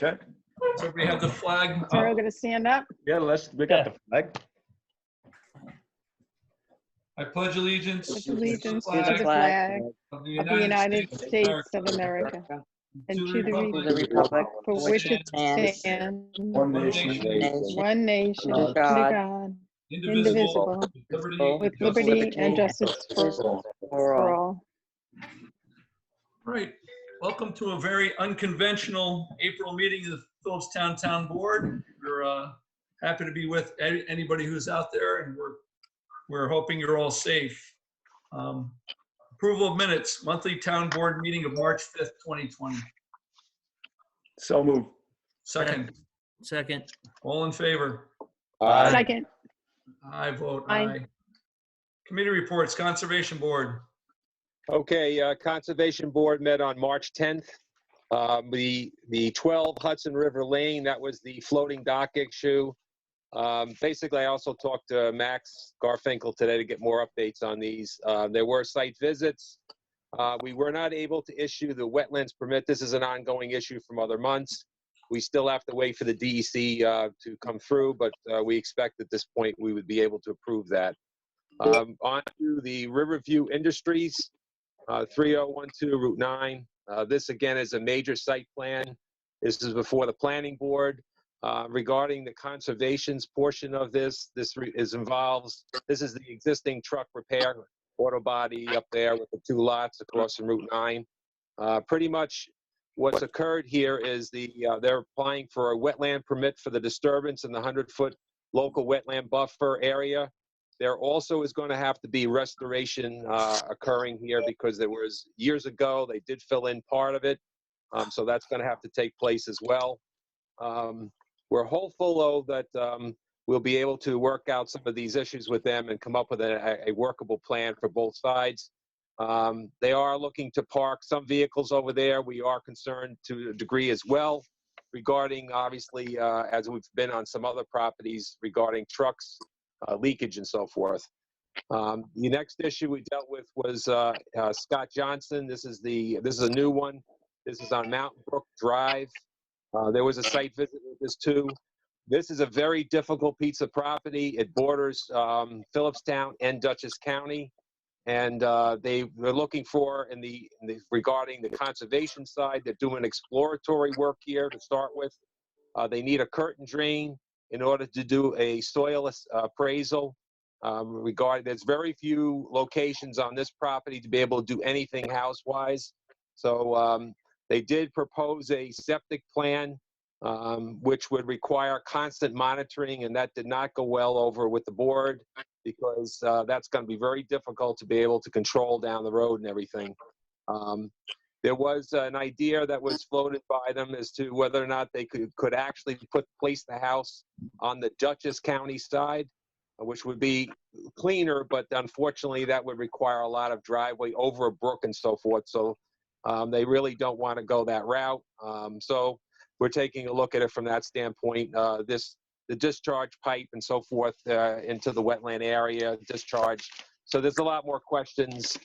Okay. So we have the flag So we're up. going to stand up. Yeah, we got the flag. I pledge allegiance Pledge to the allegiance to flag the flag of the of the United States of America, America and to to the republic republic for for which it stands stands, One nation. one nation, under under God, indivisible, with liberty and justice for all. Right. Welcome to a very unconventional April meeting of the Philipstown Town Board. We're happy to be with anybody who's out there, and we're hoping you're all safe. Approval of minutes, monthly town board meeting of March 5th, 2020. So move. Second, Second. all in favor? Second, I vote Aye. aye. Committee reports, Conservation Board. Okay, Conservation Board met on March 10th. The 12 Hudson River Lane, that was the floating dock issue. Basically, I also talked to Max Garfinkel today to get more updates on these. There were site visits. We were not able to issue the wetlands permit. This is an ongoing issue from other months. We still have to wait for the DEC to come through, but we expect at this point we would be able to approve that. On to the Riverview Industries, 3012 Route 9. This again is a major site plan. This is before the planning board. Regarding the conservations portion of this, this is the existing truck repair auto body up there with the 2 lots across from Route 9. Pretty much what's occurred here is they're applying for a wetland permit for the disturbance in the 100-foot local wetland buffer area. There also is going to have to be restoration occurring here because there was, years ago, they did fill in part of it. So that's going to have to take place as well. We're hopeful, though, that we'll be able to work out some of these issues with them and come up with a workable plan for both sides. They are looking to park some vehicles over there. We are concerned to a degree as well regarding, obviously, as we've been on some other properties regarding trucks, leakage and so forth. The next issue we dealt with was Scott Johnson. This is a new one. This is on Mountain Brook Drive. There was a site visit with this too. This is a very difficult piece of property. It borders Philipstown and Dutchess County. And they're looking for, regarding the conservation side, they're doing exploratory work here to start with. They need a curtain drain in order to do a soil appraisal. There's very few locations on this property to be able to do anything house-wise. So they did propose a septic plan, which would require constant monitoring, and that did not go well over with the board because that's going to be very difficult to be able to control down the road and everything. There was an idea that was floated by them as to whether or not they could actually place the house on the Dutchess County side, which would be cleaner, but unfortunately that would require a lot of driveway over a brook and so forth. So they really don't want to go that route. So we're taking a look at it from that standpoint. The discharge pipe and so forth into the wetland area, discharge. So there's a lot more questions.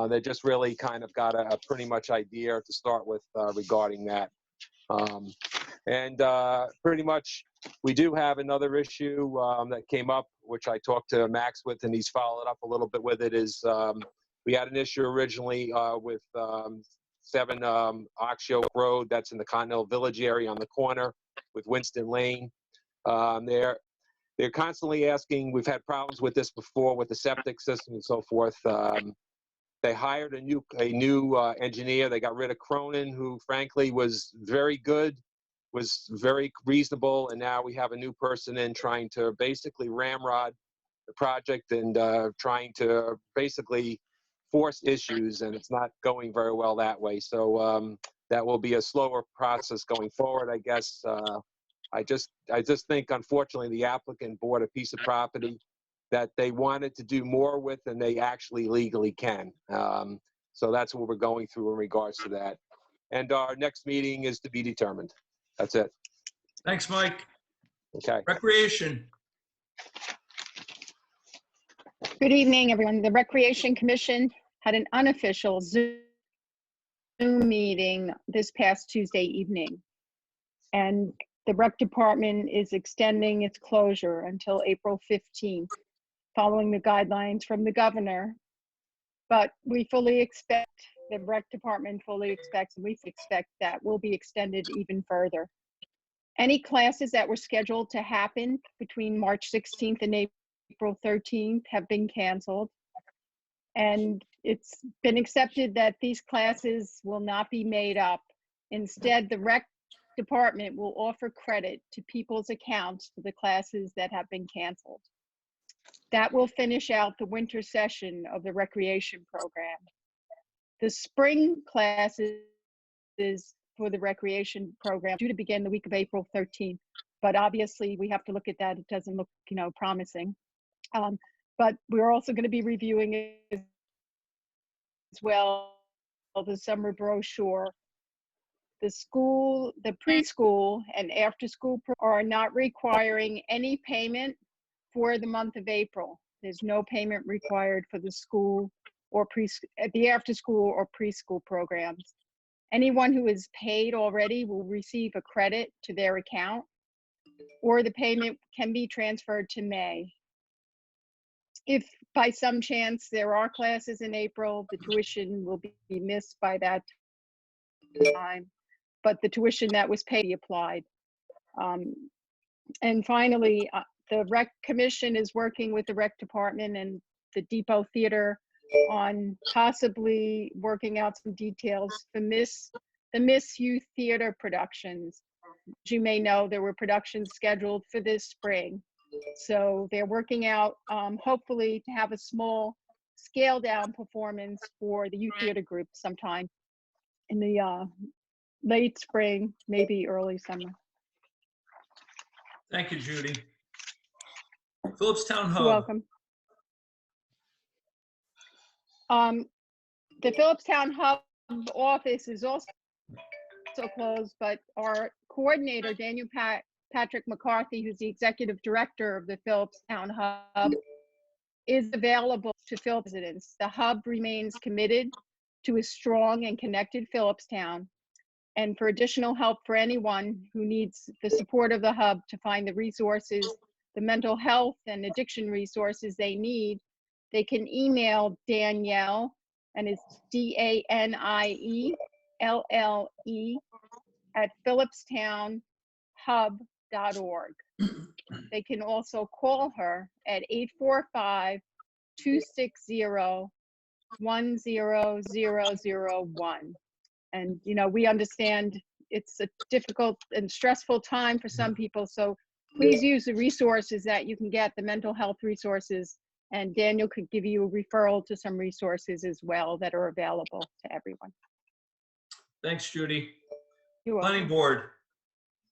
They just really kind of got a pretty much idea to start with regarding that. Pretty much we do have another issue that came up, which I talked to Max with, and he's followed up a little bit with it, is we had an issue originally with 7 Oxyoke Road. That's in the Continental Village area on the corner with Winston Lane. They're constantly asking, we've had problems with this before with the septic system and so forth. They hired a new engineer. They got rid of Cronin, who frankly was very good, was very reasonable, and now we have a new person in trying to basically ramrod the project and trying to basically force issues, and it's not going very well that way. So that will be a slower process going forward, I guess. I just think, unfortunately, the applicant bought a piece of property that they wanted to do more with than they actually legally can. So that's what we're going through in regards to that. And our next meeting is to be determined. That's it. Thanks, Mike. Okay. Recreation. good evening, everyone. The Recreation Commission had an unofficial Zoom meeting this past Tuesday evening. And the rec department is extending its closure until April 15th, following the guidelines from the governor. But we fully expect, the rec department fully expects, and we expect that will be extended even further. Any classes that were scheduled to happen between March 16th and April 13th have been canceled. And it's been accepted that these classes will not be made up. Instead, the rec department will offer credit to people's accounts for the classes that have been canceled. That will finish out the winter session of the recreation program. The spring classes for the recreation program due to begin the week of April 13th, but obviously we have to look at that. It doesn't look, promising. But we're also going to be reviewing as well the summer brochure. The school, the preschool and after school are not requiring any payment for the month of April. There's no payment required for the school or the after school or preschool programs. Anyone who is paid already will receive a credit to their account, or the payment can be transferred to May. If by some chance there are classes in April, the tuition will be missed by that time, but the tuition that was paid applied. And finally, the rec commission is working with the rec department and the Depot Theater on possibly working out some details for the Miss Youth Theater productions. As you may know, there were productions scheduled for this spring. So they're working out, hopefully, to have a small scale down performance for the youth theater group sometime in the late spring, maybe early summer. Thank you, Judy. Philipstown Hub. You're welcome. The Philipstown Hub office is also closed, but our coordinator, Daniel Patrick McCarthy, who's the executive director of the Philipstown Hub, is available to Philip residents. The hub remains committed to a strong and connected Philipstown, and for additional help for anyone who needs the support of the hub to find the resources, the mental health and addiction resources they need, they can email Danielle, and it's DANIELLE at philipstownhub.org. They can also call her at 845-260-10001. And, we understand it's a difficult and stressful time for some people. So please use the resources that you can get, the mental health resources. And Daniel could give you a referral to some resources as well that are available to everyone. Thanks, Judy. You're welcome. Planning board.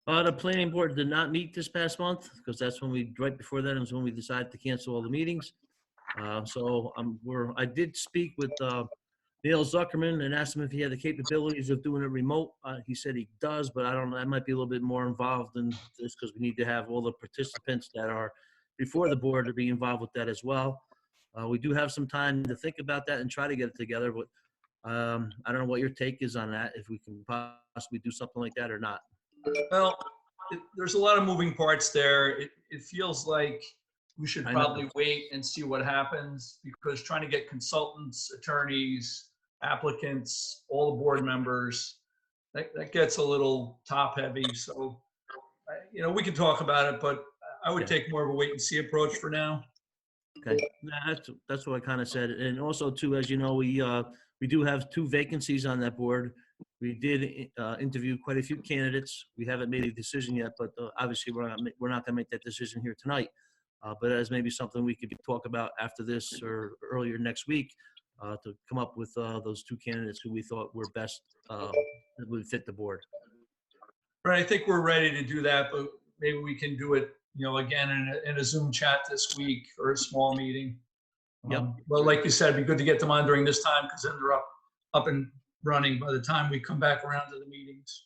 The planning board did not meet this past month because that's when right before that was when we decided to cancel all the meetings. So I did speak with Neil Zuckerman and asked him if he had the capabilities of doing it remote. He said he does, but I don't know. I might be a little bit more involved in this because we need to have all the participants that are before the board to be involved with that as well. We do have some time to think about that and try to get it together, but I don't know what your take is on that, if we can possibly do something like that or not. Well, there's a lot of moving parts there. It feels like we should probably wait and see what happens, because trying to get consultants, attorneys, applicants, all the board members, that gets a little top heavy. So, we can talk about it, but I would take more of a wait and see approach for now. Okay, that's what I kind of said. And also too, as you know, we do have 2 vacancies on that board. We did interview quite a few candidates. We haven't made a decision yet, but obviously we're not going to make that decision here tonight. But as maybe something we could talk about after this or earlier next week to come up with those 2 candidates who we thought were best that would fit the board. Right, I think we're ready to do that, but maybe we can do it, again in a Zoom chat this week or a small meeting. Yep. Well, like you said, it'd be good to get them on during this time, because then they're up and running by the time we come back around to the meetings.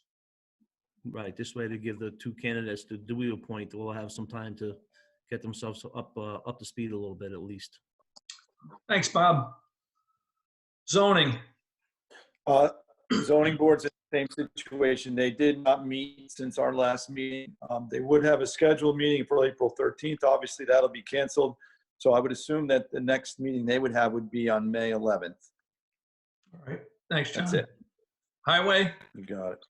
Right, this way to give the 2 candidates to do appoint, we'll have some time to get themselves up to speed a little bit at least. Thanks, Bob. Zoning. Zoning board's Same situation. They did not meet since our last meeting. They would have a scheduled meeting for April 13th. Obviously, that'll be canceled. So I would assume that the next meeting they would have would be on May 11th. All right, thanks, John. That's it. Highway? You got it.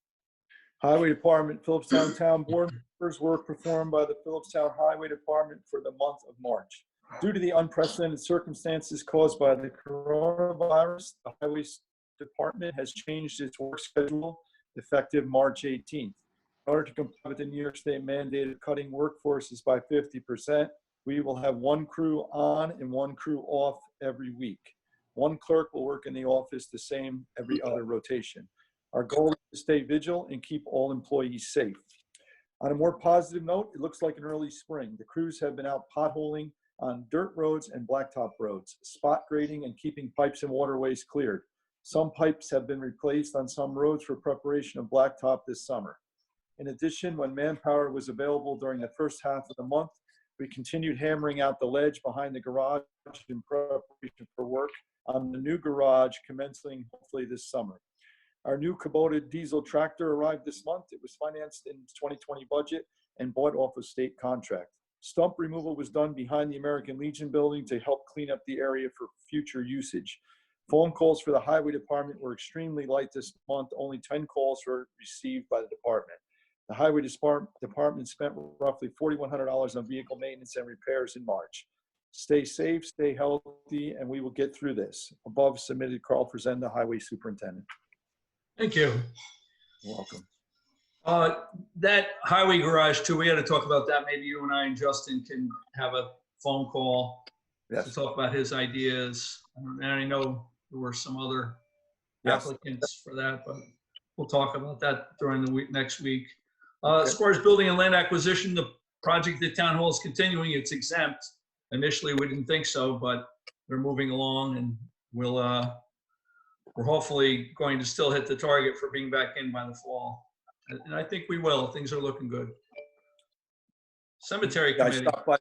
Highway Department, Philipstown Town Board members, work performed by the Philipstown Highway Department for the month of March. Due to the unprecedented circumstances caused by the coronavirus, the Highway Department has changed its work schedule effective March 18th. In order to comply with the New York State mandated cutting workforces by 50%, we will have one crew on and one crew off every week. One clerk will work in the office the same every other rotation. Our goal is to stay vigilant and keep all employees safe. On a more positive note, it looks like an early spring. The crews have been out potholing on dirt roads and blacktop roads, spot grading and keeping pipes and waterways cleared. Some pipes have been replaced on some roads for preparation of blacktop this summer. In addition, when manpower was available during the first half of the month, we continued hammering out the ledge behind the garage in preparation for work on the new garage commencing hopefully this summer. Our new Kubota diesel tractor arrived this month. It was financed in 2020 budget and bought off a state contract. Stump removal was done behind the American Legion building to help clean up the area for future usage. Phone calls for the Highway Department were extremely light this month. Only 10 calls were received by the department. The Highway Department spent roughly $4,100 on vehicle maintenance and repairs in March. Stay safe, stay healthy, and we will get through this. Above submitted, Carl Frazenda, Highway Superintendent. Thank you. You're welcome. That highway garage too, we got to talk about that. Maybe you and I and Justin can have a phone call to Yes. talk about his ideas. And I know there were some other Yes. applicants for that, but we'll talk about that during the week, next week. Okay. As far as building and land acquisition, the project at Town Hall is continuing. It's exempt. Initially, we didn't think so, but they're moving along, and we're hopefully going to still hit the target for being back in by the fall. And I think we will. Things are looking good. Cemetery Yeah, I committee. stopped by,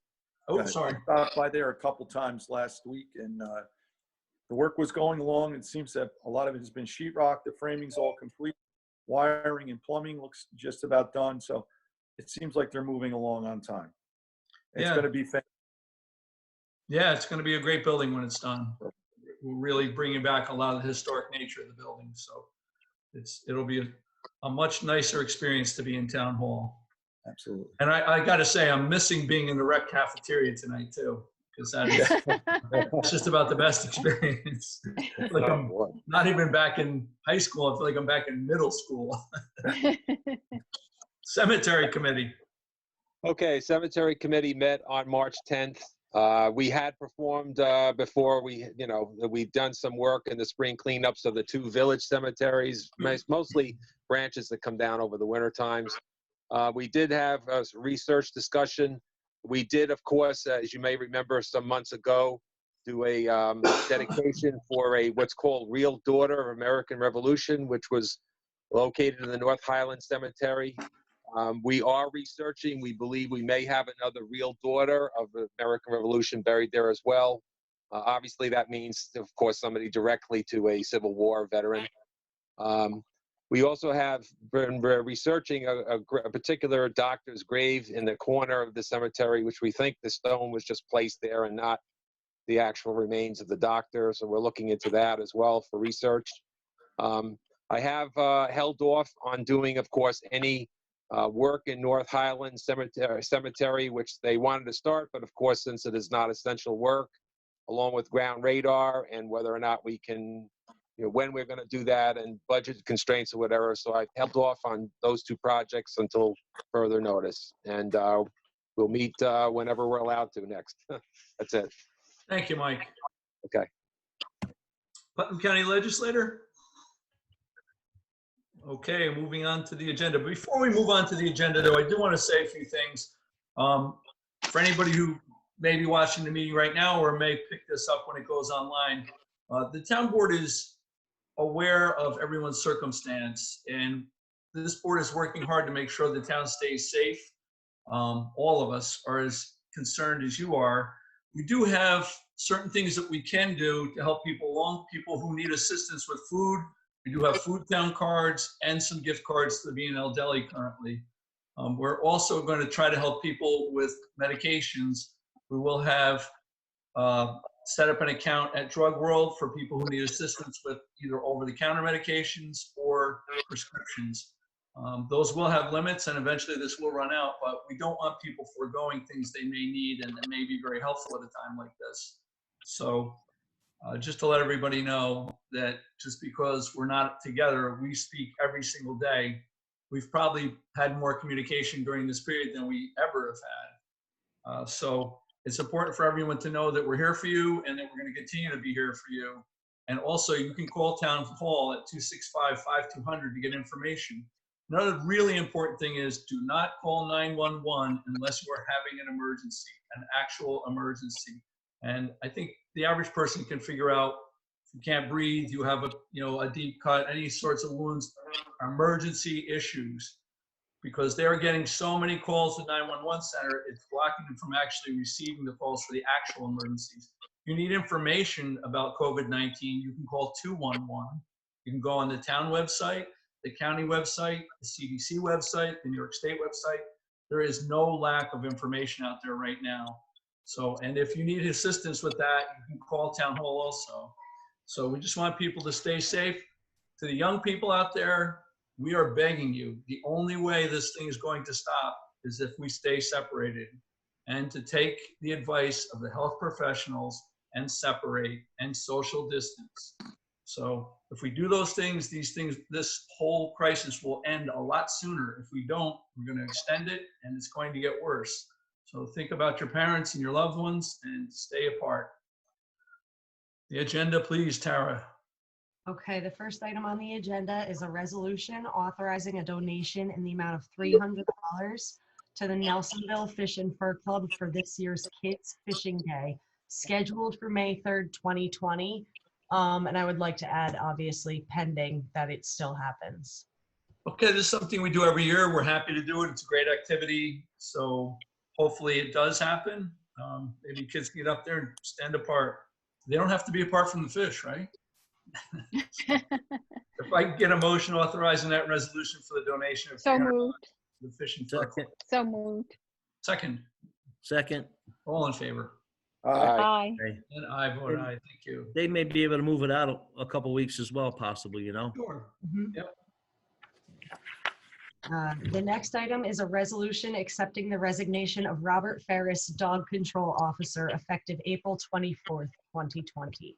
Oh, sorry. I stopped by there a couple times last week, and the work was going along. It seems that a lot of it has been sheetrock. The framing's all complete. Wiring and plumbing looks just about done. So it seems like they're moving along on time. It's Yeah. going to be fantastic. Yeah, it's going to be a great building when it's done. We're really bringing back a lot of the historic nature of the building. So it'll be a much nicer experience to be in Town Hall. Absolutely. And I got to say, I'm missing being in the rec cafeteria tonight too, because that's just about the best experience. I feel like I'm not even back in high school. I feel like I'm back in middle school. Cemetery committee. Okay, Cemetery Committee met on March 10th. We had performed before we've done some work in the spring cleanups of the 2 village cemeteries, mostly branches that come down over the winter times. We did have a research discussion. We did, of course, as you may remember some months ago, do a dedication for what's called Real Daughter of American Revolution, which was located in the North Highland Cemetery. We are researching. We believe we may have another real daughter of the American Revolution buried there as well. Obviously, that means, of course, somebody directly to a Civil War veteran. We also have been researching a particular doctor's grave in the corner of the cemetery, which we think the stone was just placed there and not the actual remains of the doctor. So we're looking into that as well for research. I have held off on doing, of course, any work in North Highland Cemetery, which they wanted to start, but of course, since it is not essential work, along with ground radar and whether or not we can, when we're going to do that and budget constraints or whatever. So I held off on those 2 projects until further notice, and we'll meet whenever we're allowed to next. That's it. Thank you, Mike. Okay. Putnam County Legislator. Okay, moving on to the agenda. Before we move on to the agenda, though, I do want to say a few things. For anybody who may be watching the meeting right now or may pick this up when it goes online, the town board is aware of everyone's circumstance, and this board is working hard to make sure the town stays safe. All of us are as concerned as you are. We do have certain things that we can do to help people along, people who need assistance with food. We do have Foodtown cards and some gift cards to the B&L Deli currently. We're also going to try to help people with medications. We will have set up an account at Drug World for people who need assistance with either over-the-counter medications or prescriptions. Those will have limits, and eventually this will run out, but we don't want people foregoing things they may need and that may be very helpful at a time like this. So just to let everybody know that just because we're not together, we speak every single day. We've probably had more communication during this period than we ever have had. So it's important for everyone to know that we're here for you and that we're going to continue to be here for you. And also, you can call Town Hall at 265-5200 to get information. Another really important thing is do not call 911 unless you are having an emergency, an actual emergency. And I think the average person can figure out if you can't breathe, you have a deep cut, any sorts of wounds, emergency issues. Because they're getting so many calls to 911 center, it's blocking them from actually receiving the calls for the actual emergencies. If you need information about COVID-19, you can call 211. You can go on the town website, the county website, the CDC website, the New York State website. There is no lack of information out there right now. So, and if you need assistance with that, you can call Town Hall also. So we just want people to stay safe. To the young people out there, we are begging you, the only way this thing is going to stop is if we stay separated, and to take the advice of the health professionals and separate and social distance. So if we do those things, this whole crisis will end a lot sooner. If we don't, we're going to extend it and it's going to get worse. So think about your parents and your loved ones and stay apart. The agenda, please, Tara. Okay, the first item on the agenda is a resolution authorizing a donation in the amount of $300 to the Nelsonville Fish and Fur Club for this year's Kids Fishing Day, scheduled for May 3rd, 2020. And I would like to add, obviously, pending that it still happens. Okay, this is something we do every year. We're happy to do it. It's a great activity. So hopefully it does happen. Maybe kids can get up there and stand apart. They don't have to be apart from the fish, right? If I can get a motion authorizing that resolution for the donation of So $300 moved. to the Fish and Fur Club. So moved. Second, all in favor? Aye. And I vote aye. Thank you. They may be able to move it out a couple weeks as well, possibly, you know? Sure. Mhm. Yep. The next item is a resolution accepting the resignation of Robert Faris, Dog Control Officer, effective April 24th, 2020.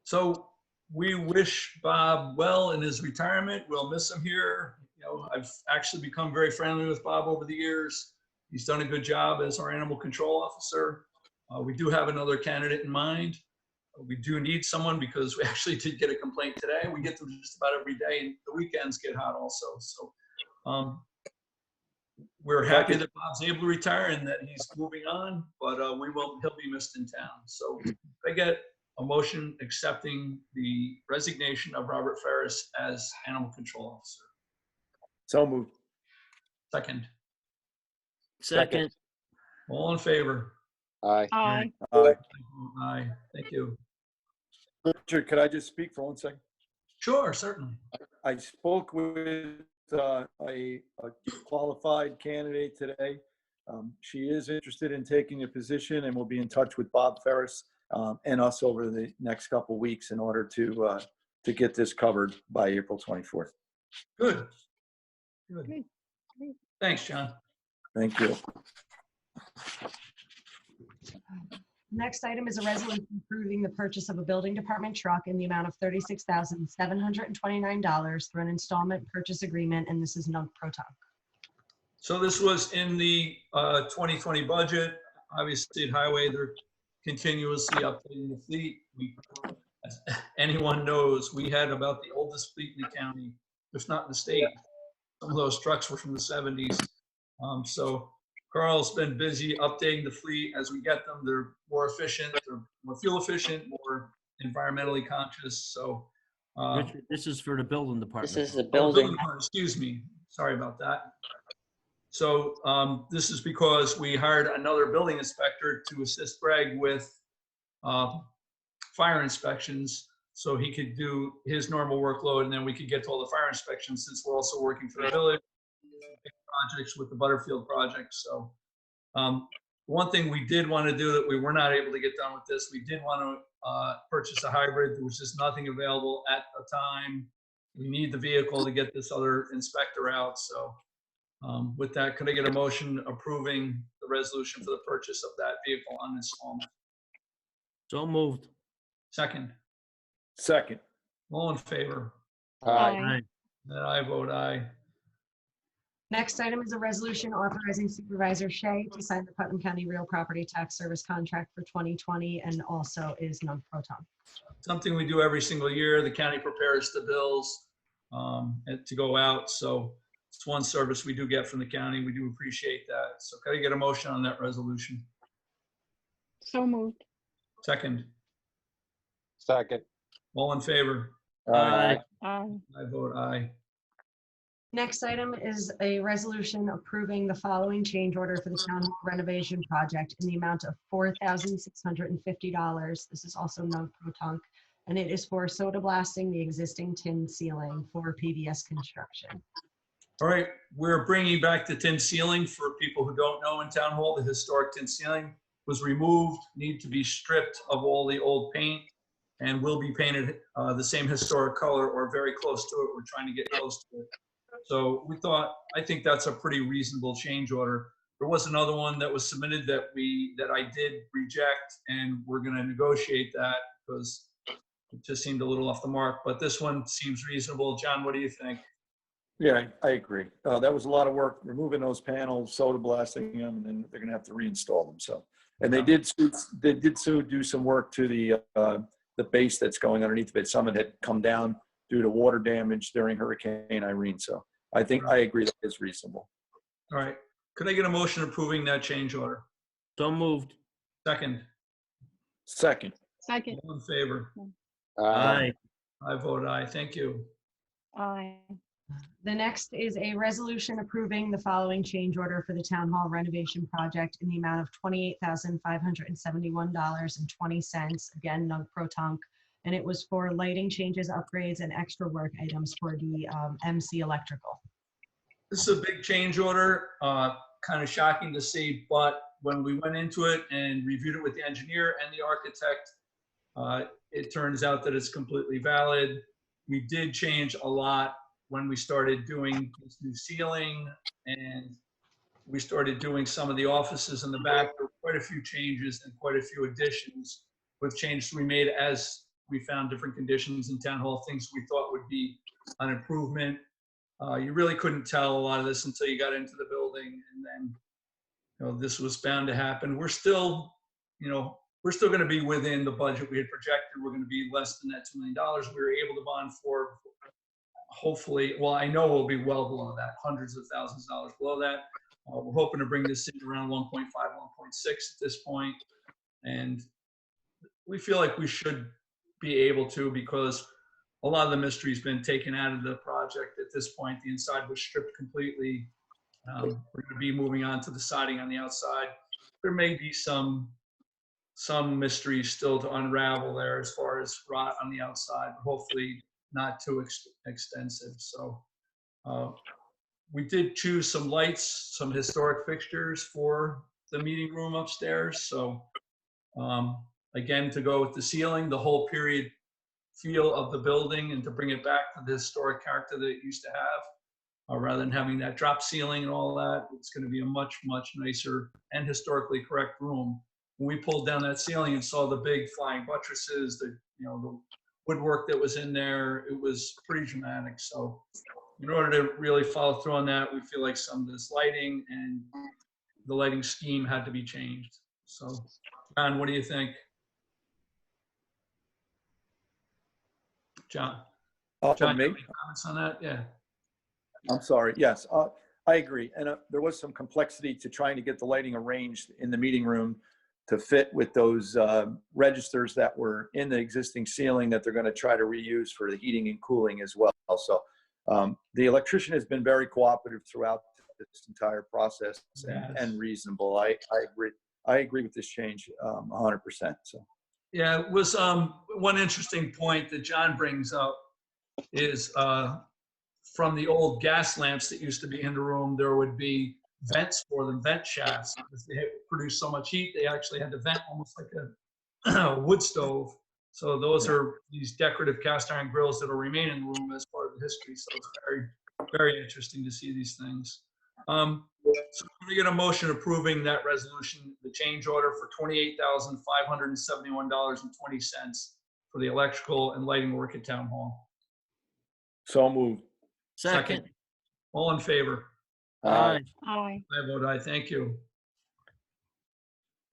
So we wish Bob well in his retirement. We'll miss him here. You know, I've actually become very friendly with Bob over the years. He's done a good job as our animal control officer. We do have another candidate in mind. We do need someone because we actually did get a complaint today. We get them just about every day, and the weekends get hot also. So we're happy that Bob's able to retire and that he's moving on, but he'll be missed in town. So if I get a motion accepting the resignation of Robert Faris as animal control officer. So moved. Second, all in favor? Aye. Aye. Aye. Aye, thank you. Richard, could I just speak for 1 second? Sure, certainly. I spoke with a qualified candidate today. She is interested in taking a position and will be in touch with Bob Faris and us over the next couple weeks in order to get this covered by April 24th. Good. Great. Thanks, John. Thank you. Next item is a resolution approving the purchase of a building department truck in the amount of $36,729 through an installment purchase agreement, and this is non-pro-tunc. So this was in the 2020 budget. Obviously at Highway, they're continuously updating the fleet. As anyone knows, we had about the oldest fleet in the county, if not in the state. Some of those trucks were from the 70s. So Carl's been busy updating the fleet as we get them. They're more efficient, they're more fuel efficient, more environmentally conscious. So Richard, this is for the building department. This is the building building. department, excuse me, sorry about that. So this is because we hired another building inspector to assist Greg with fire inspections. so he could do his normal workload, and then we could get to all the fire inspections since we're also working for the village projects with the Butterfield project. So one thing we did want to do that we were not able to get done with this, we did want to purchase a hybrid. There was just nothing available at the time. We need the vehicle to get this other inspector out. So with that, could I get a motion approving the resolution for the purchase of that vehicle on installment? So moved. Second. Second. All in favor? Aye. Aye. And I vote aye. Next item is a resolution authorizing Supervisor Shea to sign the Putnam County Real Property Tax Service contract for 2020 and also is non-proton. Something we do every single year. The county prepares the bills to go out. So it's one service we do get from the county. We do appreciate that. So can I get a motion on that resolution? So moved. Second. Second. All in favor? Aye. Aye. I vote aye. Next item is a resolution approving the following change order for the town hall renovation project in the amount of $4,650. This is also non-proton, and it is for soda blasting the existing tin ceiling for PBS construction. All right, we're bringing back the tin ceiling. For people who don't know, in town hall, the historic tin ceiling was removed, need to be stripped of all the old paint, and will be painted the same historic color or very close to it. We're trying to get close to it. So I think that's a pretty reasonable change order. There was another one that was submitted that I did reject, and we're going to negotiate that because it just seemed a little off the mark. But this one seems reasonable. John, what do you think? Yeah, I agree. That was a lot of work, removing those panels, soda blasting them, and then they're gonna have to reinstall them, so. And they did do some work to the base that's going underneath of it. Some of it had come down due to water damage during Hurricane Irene, so I think I agree that is reasonable. All right, could I get a motion approving that change order? So moved. Second. Second. Second. All in favor? Aye. I vote aye. Thank you. Aye. The next is a resolution approving the following change order for the town hall renovation project in the amount of $28,571.20. Again, non-proton, and it was for lighting changes, upgrades, and extra work items for the MC Electrical. This is a big change order, kind of shocking to see, but when we went into it and reviewed it with the engineer and the architect, it turns out that it's completely valid. We did change a lot when we started doing this new ceiling, and we started doing some of the offices in the back. There were quite a few changes and quite a few additions with changes we made as we found different conditions in town hall, things we thought would be an improvement. You really couldn't tell a lot of this until you got into the building, and then this was bound to happen. We're still going to be within the budget we had projected. We're going to be less than that $2 million we were able to bond for. Hopefully, well, I know we'll be well below that, hundreds of thousands of dollars below that. We're hoping to bring this in around 1.5, 1.6 at this point. And we feel like we should be able to, because a lot of the mystery's been taken out of the project at this point. The inside was stripped completely. We're going to be moving on to the siding on the outside. There may be some mystery still to unravel there as far as rot on the outside, but hopefully not too extensive. So we did choose some lights, some historic fixtures for the meeting room upstairs. So again, to go with the ceiling, the whole period feel of the building, and to bring it back to the historic character that it used to have, rather than having that drop ceiling and all that. It's going to be a much, much nicer and historically correct room. When we pulled down that ceiling and saw the big flying buttresses, the woodwork that was in there, it was pretty dramatic. So in order to really follow through on that, we feel like some of this lighting and the lighting scheme had to be changed. So John, what do you think? John, John, you have any comments on that? Yeah. I'm sorry. Yes, I agree. And there was some complexity to trying to get the lighting arranged in the meeting room to fit with those registers that were in the existing ceiling that they're going to try to reuse for the heating and cooling as well. So the electrician has been very cooperative throughout this entire process, and reasonable. I agree with this change 100%. So Yeah, it was one interesting point that John brings up is from the old gas lamps that used to be in the room, there would be vents for them, vent shafts. Because they produce so much heat, they actually had to vent almost like a wood stove. So those are these decorative cast iron grills that will remain in the room as part of the history. So it's very, very interesting to see these things. So I'm going to get a motion approving that resolution, the change order for $28,571.20 for the electrical and lighting work at Town Hall. So moved. Second. All in favor? Aye. Aye. I vote aye. Thank you.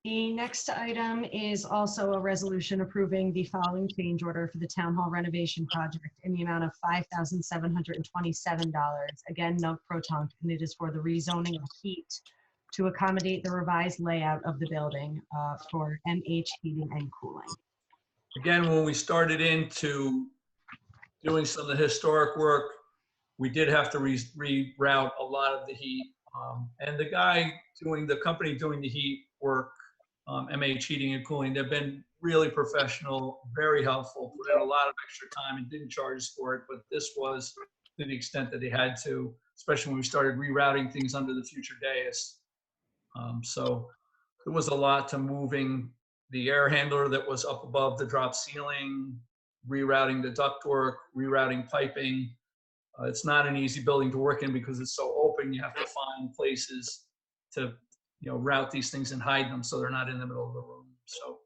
The next item is also a resolution approving the following change order for the Town Hall renovation project in the amount of $5,727. Again, no pro-tunc, and it is for the rezoning of heat to accommodate the revised layout of the building for MH heating and cooling. Again, when we started into doing some of the historic work, we did have to reroute a lot of the heat. And the company doing the heat work, MH Heating and Cooling, they've been really professional, very helpful, put in a lot of extra time and didn't charge us for it. But this was to the extent that they had to, especially when we started rerouting things under the future dais. So there was a lot to moving the air handler that was up above the drop ceiling, rerouting the ductwork, rerouting piping. It's not an easy building to work in because it's so open. You have to find places to, route these things and hide them so they're not in the middle of the room. So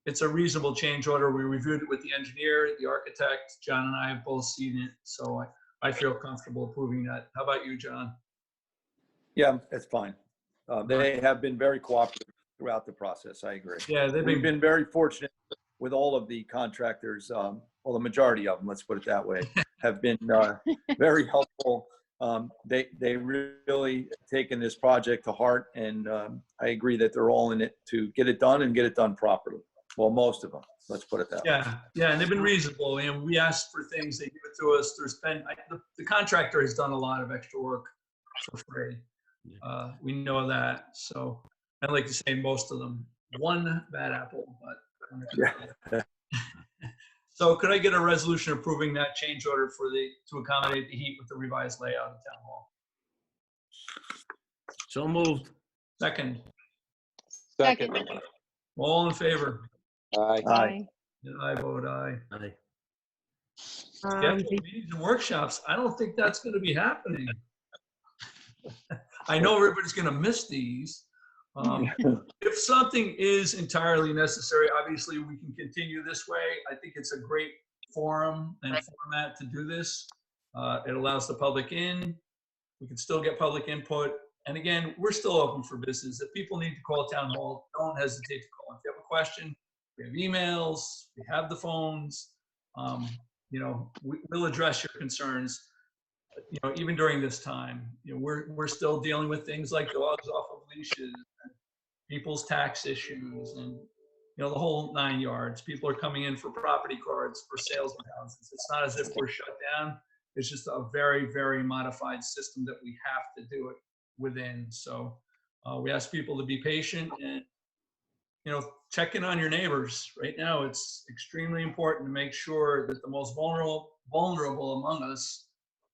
it's a reasonable change order. We reviewed it with the engineer, the architect. John and I have both seen it, so I feel comfortable approving that. How about you, John? Yeah, that's fine. They have been very cooperative throughout the process. I agree. Yeah, We've been very fortunate with all of the contractors, well, the majority of them, let's put it that way, have been very helpful. They really taken this project to heart, and I agree that they're all in it to get it done and get it done properly. Well, most of them, let's put it that way. Yeah, and they've been reasonable. And we asked for things, they give it to us. There's been the contractor has done a lot of extra work for free. We know that. So I'd like to say most of them. One bad apple, but Yeah. So could I get a resolution approving that change order to accommodate the heat with the revised layout of Town Hall? So moved. Second. Second. All in favor? Aye. Aye. And I vote aye. Aye. Meetings and workshops, I don't think that's going to be happening. I know everybody's going to miss these. If something is entirely necessary, obviously we can continue this way. I think it's a great forum and format to do this. It allows the public in. We can still get public input. And again, we're still open for business. If people need to call Town Hall, don't hesitate to call. If you have a question, we have emails, we have the phones. We'll address your concerns. Even during this time, we're still dealing with things like dogs off of leashes, and people's tax issues, and the whole 9 yards. People are coming in for property cards, for sales of houses. It's not as if we're shut down. It's just a very, very modified system that we have to do it within. So we ask people to be patient and check in on your neighbors. Right now, it's extremely important to make sure that the most vulnerable among us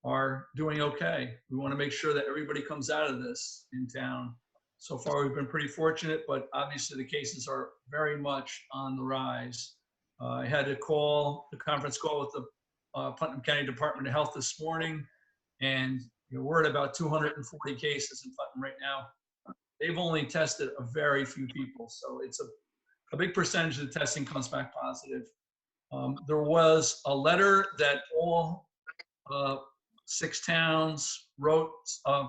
are doing okay. We want to make sure that everybody comes out of this in town. So far, we've been pretty fortunate, but obviously the cases are very much on the rise. I had a conference call with the Putnam County Department of Health this morning, and we're at about 240 cases in Putnam right now. They've only tested a very few people, so it's a big percentage of the testing comes back positive. There was a letter that all 6 towns wrote,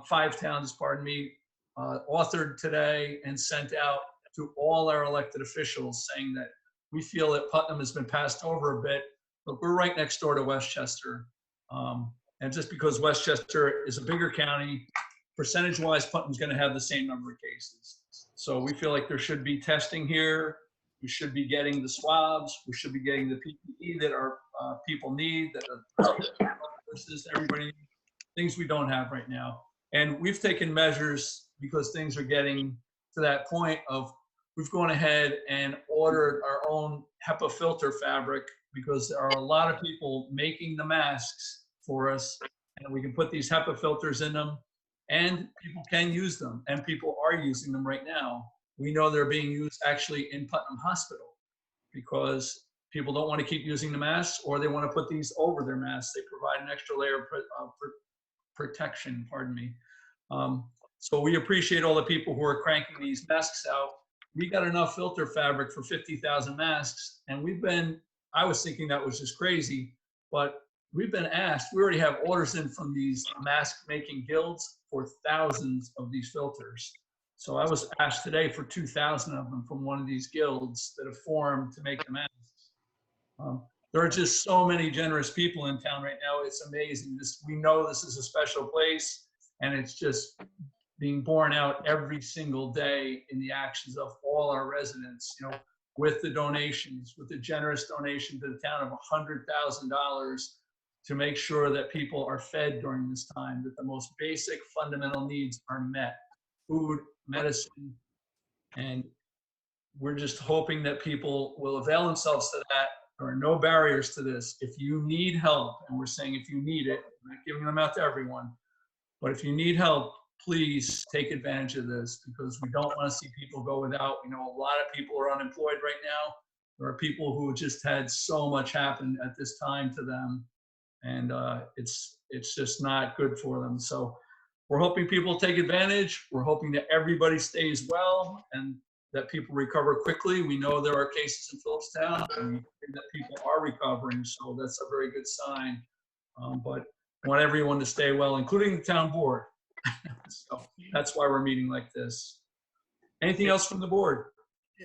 5 towns, pardon me, authored today and sent out to all our elected officials saying that we feel that Putnam has been passed over a bit, but we're right next door to Westchester. And just because Westchester is a bigger county, percentage-wise, Putnam's going to have the same number of cases. So we feel like there should be testing here. We should be getting the swabs. We should be getting the PPE that our people need, that everybody needs, things we don't have right now. And we've taken measures because things are getting to that point of we've gone ahead and ordered our own HEPA filter fabric because there are a lot of people making the masks for us, and we can put these HEPA filters in them, and people can use them, and people are using them right now. We know they're being used actually in Putnam Hospital because people don't want to keep using the masks, or they want to put these over their masks. They provide an extra layer of protection, pardon me. So we appreciate all the people who are cranking these masks out. We got enough filter fabric for 50,000 masks, and I was thinking that was just crazy, but we've been asked, we already have orders in from these mask making guilds for thousands of these filters. So I was asked today for 2,000 of them from one of these guilds that have formed to make the masks. There are just so many generous people in town right now. It's amazing. We know this is a special place, and it's just being borne out every single day in the actions of all our residents, with the donations, with the generous donation to the town of $100,000 to make sure that people are fed during this time, that the most basic fundamental needs are met: food, medicine, and we're just hoping that people will avail themselves to that. There are no barriers to this. If you need help, and we're saying if you need it, we're not giving them out to everyone, but if you need help, please take advantage of this, because we don't want to see people go without. We know a lot of people are unemployed right now. There are people who just had so much happen at this time to them, and it's just not good for them. So we're hoping people take advantage. We're hoping that everybody stays well and that people recover quickly. We know there are cases in Philipstown, and that people are recovering, so that's a very good sign. But I want everyone to stay well, including the town board. So that's why we're meeting like this. Anything else from the board?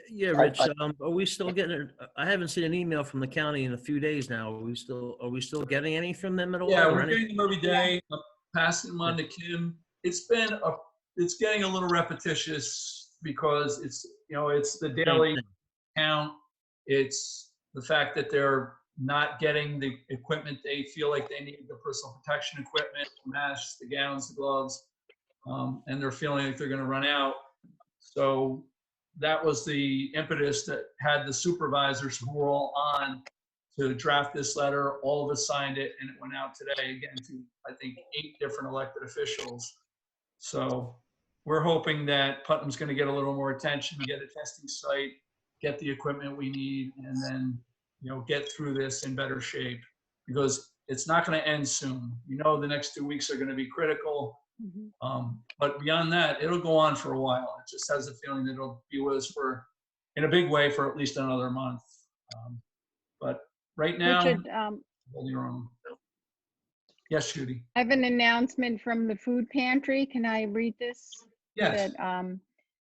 Yeah, Rich, are we still getting, I haven't seen an email from the county in a few days now. Are we still getting any from them at all? Yeah, or we're any? getting them every day. I'm passing them on to Kim. It's getting a little repetitious because it's the daily count. It's the fact that they're not getting the equipment they feel like they need, the personal protection equipment, the masks, the gowns, the gloves, and they're feeling like they're going to run out. So that was the impetus that had the supervisors who were all on to draft this letter. All of us signed it, and it went out today again to, I think, 8 different elected officials. So we're hoping that Putnam's going to get a little more attention, get a testing site, get the equipment we need, and then get through this in better shape, because it's not going to end soon. The next 2 weeks are going to be critical. But beyond that, it'll go on for a while. It just has a feeling that it'll be with us in a big way for at least another month. But right now, Richard, hold your own. Yes, Judy. I have an announcement from the food pantry. Can I read this? Yes. That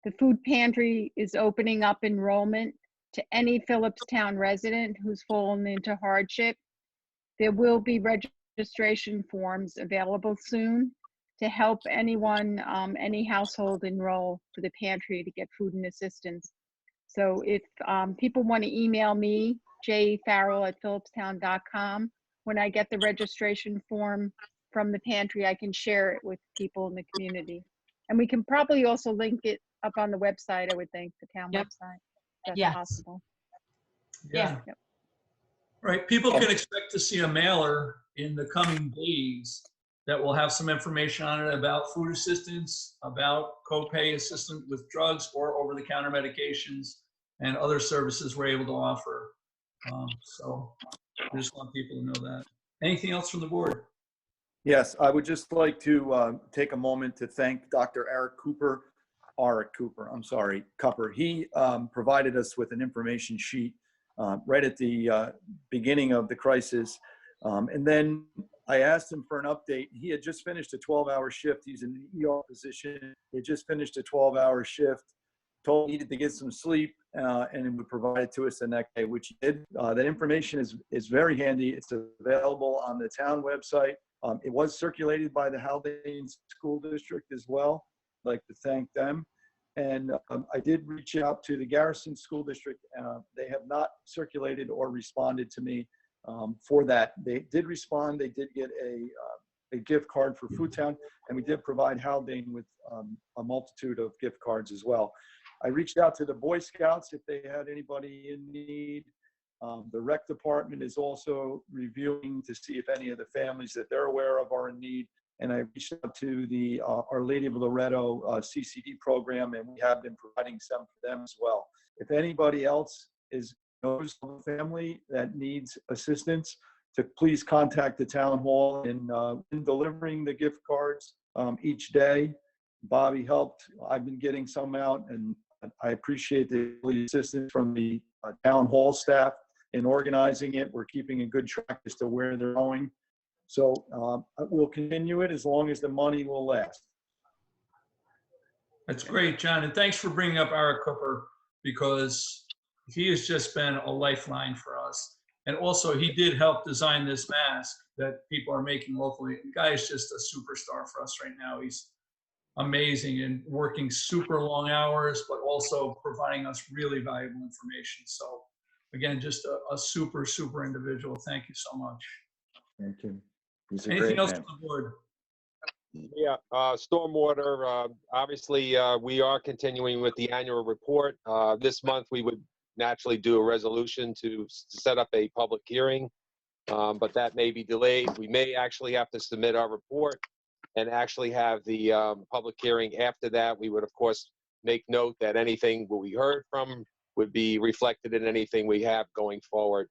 the food pantry is opening up enrollment to any Philipstown resident who's fallen into hardship. There will be registration forms available soon to help anyone, any household enroll for the pantry to get food and assistance. So if people want to email me, jfarrell@philipstown.com, when I get the registration form from the pantry, I can share it with people in the community. And we can probably also link it up on the website, I would think, the town website. That's possible. Yeah. Yep. Right. People can expect to see a mailer in the coming days that will have some information on it about food assistance, about copay assistance with drugs or over-the-counter medications and other services we're able to offer. So I just want people to know that. Anything else from the board? Yes, I would just like to take a moment to thank Dr. Eric Cooper. I'm sorry, Cupper. He provided us with an information sheet right at the beginning of the crisis. And then I asked him for an update. He had just finished a 12-hour shift. He's in the ER position. He had just finished a 12-hour shift, told he needed to get some sleep, and he would provide it to us the next day, which he did. That information is very handy. It's available on the town website. It was circulated by the Haldane School District as well. I'd like to thank them. And I did reach out to the Garrison School District. They have not circulated or responded to me for that. They did respond. They did get a gift card for Foodtown, and we did provide Haldane with a multitude of gift cards as well. I reached out to the Boy Scouts if they had anybody in need. The rec department is also reviewing to see if any of the families that they're aware of are in need. And I reached out to the Our Lady of Loretto CCD program, and we have been providing some for them as well. If anybody else knows of a family that needs assistance, to please contact the town hall in delivering the gift cards each day. Bobby helped. I've been getting some out, and I appreciate the assistance from the town hall staff in organizing it. We're keeping a good track as to where they're going. So we'll continue it as long as the money will last. That's great, John. And thanks for bringing up Eric Cooper, because he has just been a lifeline for us. And also, he did help design this mask that people are making locally. The guy is just a superstar for us right now. He's amazing and working super long hours, but also providing us really valuable information. So again, just a super, super individual. Thank you so much. Thank you. He's a Anything great else man. on the board? Yeah, stormwater, obviously, we are continuing with the annual report. This month, we would naturally do a resolution to set up a public hearing, but that may be delayed. We may actually have to submit our report and actually have the public hearing after that. We would, of course, make note that anything we heard from would be reflected in anything we have going forward.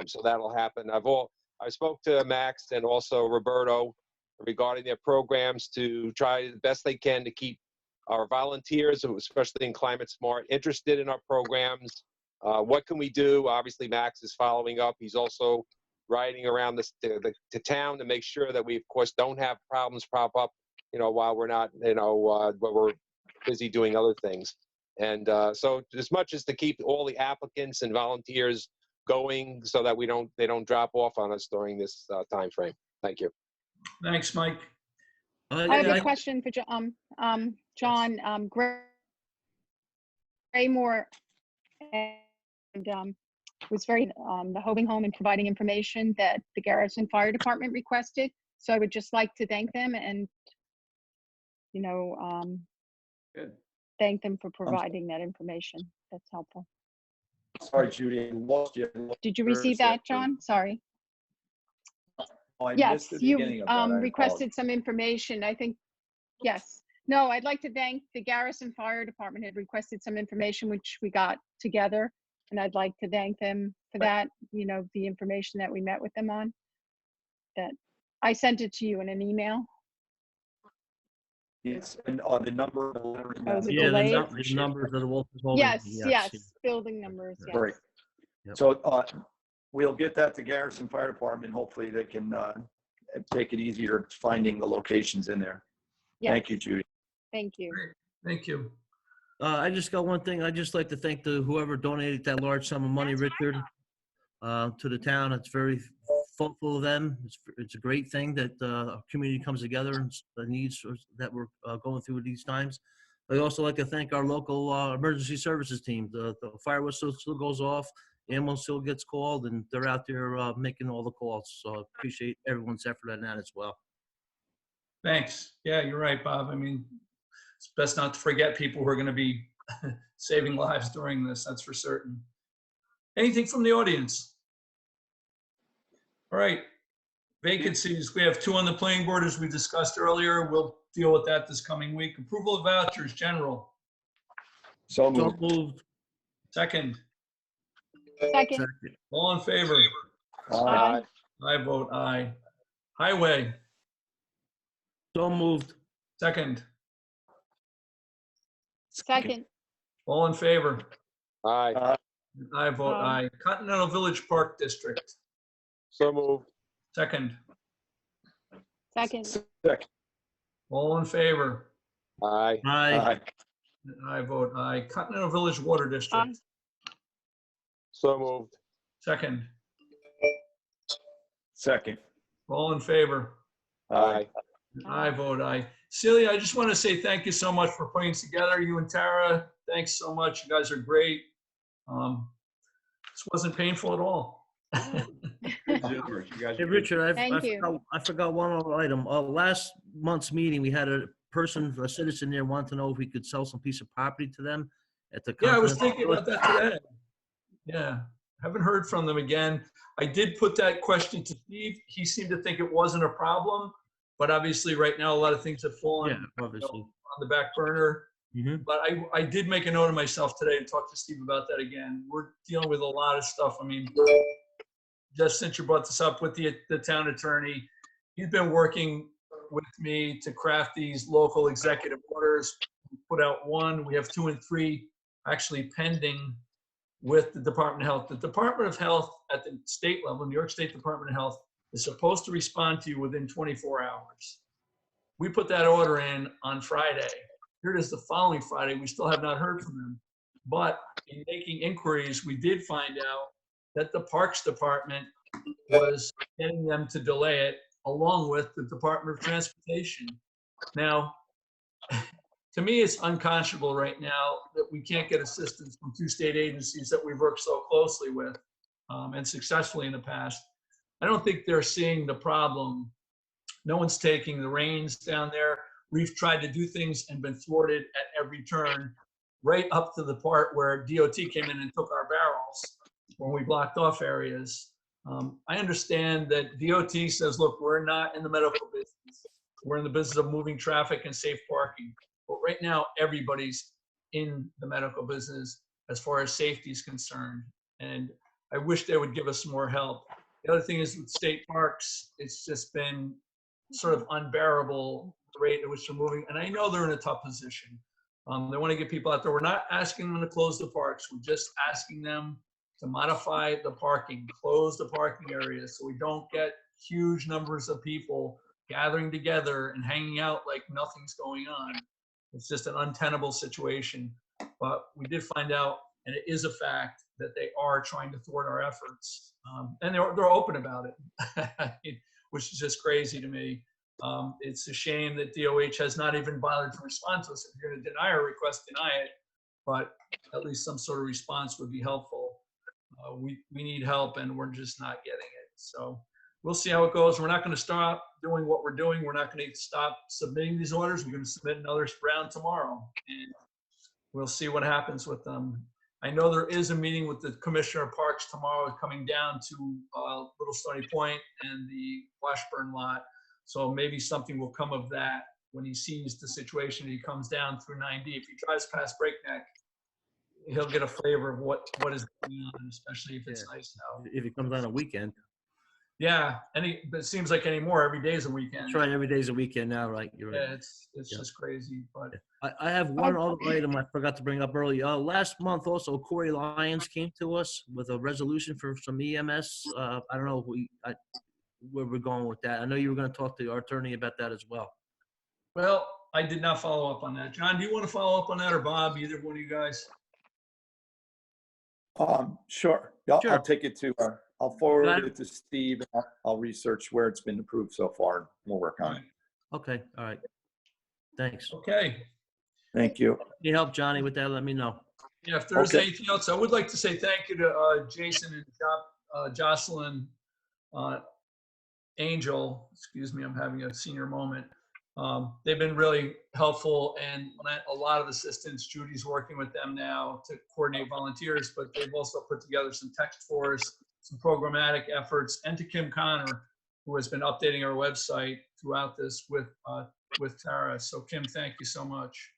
So that'll happen. I spoke to Max and also Roberto regarding their programs to try the best they can to keep our volunteers, especially in Climate Smart, interested in our programs. What can we do? Obviously, Max is following up. He's also riding around the town to make sure that we, of course, don't have problems pop up, while we're not, while we're busy doing other things. And so as much as to keep all the applicants and volunteers going so that they don't drop off on us during this time frame. Thank you. Thanks, Mike. I have a question for John. John, Graymore and was very the Hoving Home and providing information that the Garrison Fire Department requested. So I would just like to thank them and Good. thank them for providing that information. That's helpful. Sorry, Judy, I lost you. Did you receive that, John? Sorry. Oh, I Yes, missed the you beginning of that. I requested some information, I think. Yes. No, I'd like to thank the Garrison Fire Department had requested some information, which we got together. And I'd like to thank them for that, the information that we met with them on. That I sent it to you in an email. Yes, and the number of the letters. Oh, is it Yeah, delayed? the numbers of the Walters Holding. Yes, building numbers, yes. Great. Yep. So we'll get that to Garrison Fire Department. Hopefully they can take it easier finding the locations in there. Yes. Thank you, Judy. Thank you. Thank you. I just got one thing. I'd just like to thank whoever donated that large sum of money, Richard, to the town. It's very thoughtful of them. It's a great thing that our community comes together and the needs that we're going through these times. I'd also like to thank our local emergency services team. The fire whistle still goes off, ambulance still gets called, and they're out there making all the calls. So I appreciate everyone's effort on that as well. Thanks. Yeah, you're right, Bob. I mean, it's best not to forget people who are going to be saving lives during this, that's for certain. Anything from the audience? All right. Vacancies. We have 2 on the planning board, as we discussed earlier. We'll deal with that this coming week. Approval of vouchers, general. So So moved. moved. Second. Second. All in favor? Aye. I vote aye. Highway. So moved. Second. Second. All in favor? Aye. I vote Aye. aye. Continental Village Park District. So moved. Second. Second. Second. All in favor? Aye. Aye. Aye. I vote aye. Continental Village Water District. Aye. So moved. Second. Second. All in favor? Aye. I vote aye. Celia, I just want to say thank you so much for putting this together. You and Tara, thanks so much. You guys are great. This wasn't painful at all. Hey, Richard, Thank you. I forgot one other item. Last month's meeting, we had a citizen there wanted to know if we could sell some piece of property to them. at the Yeah, I was conference. thinking about that today. Yeah, haven't heard from them again. I did put that question to Steve. He seemed to think it wasn't a problem, but obviously right now a lot of things have fallen Yeah, obviously. on the back burner. Mhm. But I did make a note of myself today and talk to Steve about that again. We're dealing with a lot of stuff. I mean, just since you brought this up with the town attorney, he's been working with me to craft these local executive orders. We put out one, we have 2 and 3 actually pending with the Department of Health. The Department of Health at the state level, New York State Department of Health, is supposed to respond to you within 24 hours. We put that order in on Friday. Here it is the following Friday. We still have not heard from them. But in making inquiries, we did find out that the Parks Department was getting them to delay it, along with the Department of Transportation. Now, to me, it's unconscionable right now that we can't get assistance from 2 state agencies that we've worked so closely with and successfully in the past. I don't think they're seeing the problem. No one's taking the reins down there. We've tried to do things and been thwarted at every turn, right up to the part where DOT came in and took our barrels when we blocked off areas. I understand that DOT says, look, we're not in the medical business. We're in the business of moving traffic and safe parking. But right now, everybody's in the medical business as far as safety is concerned. And I wish they would give us more help. The other thing is with state parks, it's just been sort of unbearable the rate at which they're moving. And I know they're in a tough position. They want to get people out there. We're not asking them to close the parks. We're just asking them to modify the parking, close the parking areas so we don't get huge numbers of people gathering together and hanging out like nothing's going on. It's just an untenable situation. But we did find out, and it is a fact, that they are trying to thwart our efforts. And they're open about it, which is just crazy to me. It's a shame that DOH has not even bothered to respond to us. If you're going to deny our request, deny it. But at least some sort of response would be helpful. We need help, and we're just not getting it. So we'll see how it goes. We're not going to stop doing what we're doing. We're not going to stop submitting these orders. We're going to submit another round tomorrow, and we'll see what happens with them. I know there is a meeting with the Commissioner of Parks tomorrow coming down to Little Stony Point and the Washburn lot. So maybe something will come of that when he sees the situation. He comes down through 9D. If he drives past Breakneck, he'll get a flavor of what is going on, especially if it's nice out. If it comes on a weekend. Yeah, it seems like anymore, every day is a weekend. That's right, every day's a weekend now, right? You're right. Yeah, it's just crazy. But I have one other item I forgot to bring up earlier. Last month also, Corey Lyons came to us with a resolution for some EMS. I don't know where we're going with that. I know you were going to talk to our attorney about that as well. well, I did not follow up on that. John, do you want to follow up on that, or Bob, either one of you guys? Sure. Sure. I'll take it to, I'll forward it to Steve. I'll research where it's been approved so far, and we'll work on it. Okay, all right. Thanks. Okay. Thank you. Any help, Johnny, with that? Let me know. Yeah, if there's Okay. anything else, I would like to say thank you to Jason and Jocelyn Angel. Excuse me, I'm having a senior moment. They've been really helpful and a lot of assistance. Judy's working with them now to coordinate volunteers, but they've also put together some text for us, some programmatic efforts, and to Kim Connor, who has been updating our website throughout this with Faris. So Kim, thank you so much.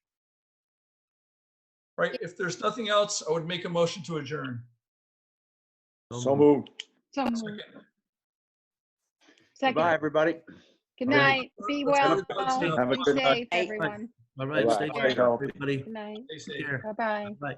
Right, if there's nothing else, I would make a motion to adjourn. So moved. So, Second. second. Bye, everybody. Good night. Be Let's well. go to votes now. Have a Be good night. safe, everyone. All right, Bye-bye. stay Stay safe, healthy. everybody. Good night. Stay safe. Take care. Bye-bye. Bye.